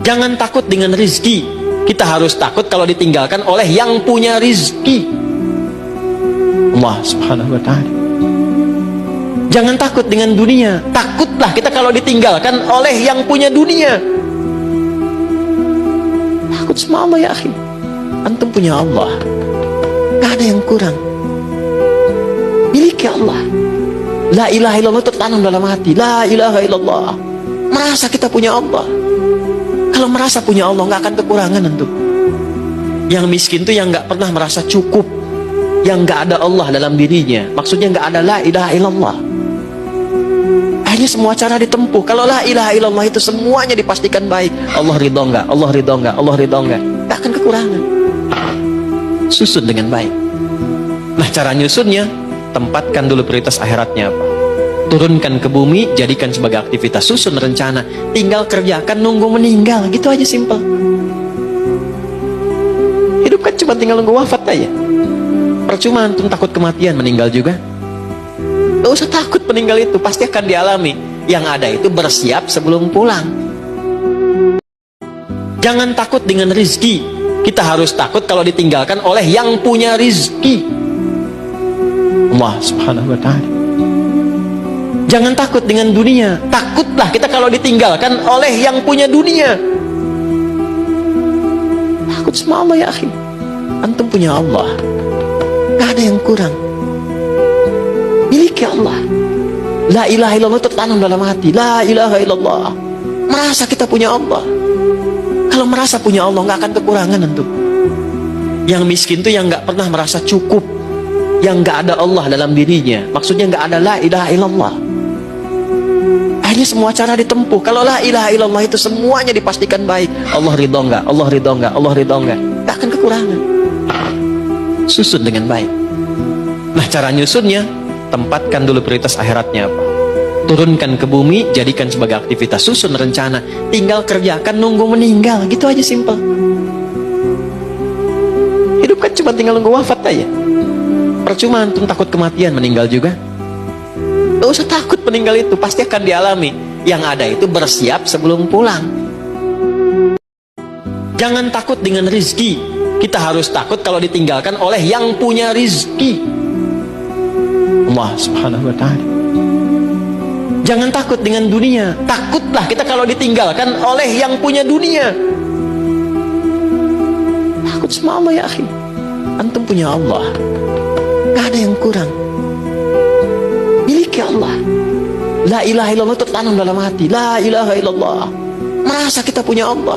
Jangan takut dengan rizki. Kita harus takut kalau ditinggalkan oleh yang punya rizki, Allah subhanahu wa ta'ala. Jangan takut dengan dunia. Takutlah kita kalau ditinggalkan oleh yang punya dunia. Takut sama Allah ya akhi. Antum punya Allah, gak ada yang kurang. Miliki Allah. La ilaha illallah tertanam dalam hati. La ilaha illallah. Merasa kita punya Allah. Kalau merasa punya Allah gak akan kekurangan antum. Yang miskin tuh yang gak pernah merasa cukup, yang gak ada Allah dalam dirinya. Maksudnya gak ada la ilaha illallah. Akhirnya semua cara ditempuh. Kalau la ilaha illallah itu semuanya dipastikan baik. Allah ridho enggak? Allah ridho enggak? Allah ridho enggak? Gak akan kekurangan. Susun dengan baik. Nah, cara nyusunnya, tempatkan dulu prioritas akhiratnya apa. Turunkan ke bumi, jadikan sebagai aktivitas. Susun rencana, tinggal kerjakan, nunggu meninggal. Gitu aja, simple. Hidup kan cuma tinggal nunggu wafat aja. Percuma antum takut kematian, meninggal juga. Gak usah takut meninggal, itu pasti akan dialami. Yang ada itu bersiap sebelum pulang. Jangan takut dengan rizki. Kita harus takut kalau ditinggalkan oleh yang punya rizki, Allah subhanahu wa ta'ala. Jangan takut dengan dunia. Takutlah kita kalau ditinggalkan oleh yang punya dunia. Takut sama Allah ya akhi. Antum punya Allah, gak ada yang kurang. Miliki Allah. La ilaha illallah tertanam dalam hati. La ilaha illallah. Merasa kita punya Allah. Kalau merasa punya Allah gak akan kekurangan antum. Yang miskin tuh yang gak pernah merasa cukup, yang gak ada Allah dalam dirinya. Maksudnya gak ada la ilaha illallah. Akhirnya semua cara ditempuh. Kalau la ilaha illallah itu semuanya dipastikan baik. Allah ridho enggak? Allah ridho enggak? Allah ridho enggak? Gak akan kekurangan. Susun dengan baik. Nah, cara nyusunnya, tempatkan dulu prioritas akhiratnya apa. Turunkan ke bumi, jadikan sebagai aktivitas. Susun rencana, tinggal kerjakan, nunggu meninggal. Gitu aja, simple. Hidup kan cuma tinggal nunggu wafat aja. Percuma antum takut kematian, meninggal juga. Gak usah takut meninggal, itu pasti akan dialami. Yang ada itu bersiap sebelum pulang. Jangan takut dengan rizki. Kita harus takut kalau ditinggalkan oleh yang punya rizki, Allah subhanahu wa ta'ala. Jangan takut dengan dunia. Takutlah kita kalau ditinggalkan oleh yang punya dunia. Takut sama Allah ya akhi. Antum punya Allah, gak ada yang kurang. Miliki Allah. La ilaha illallah tertanam dalam hati. La ilaha illallah. Merasa kita punya Allah.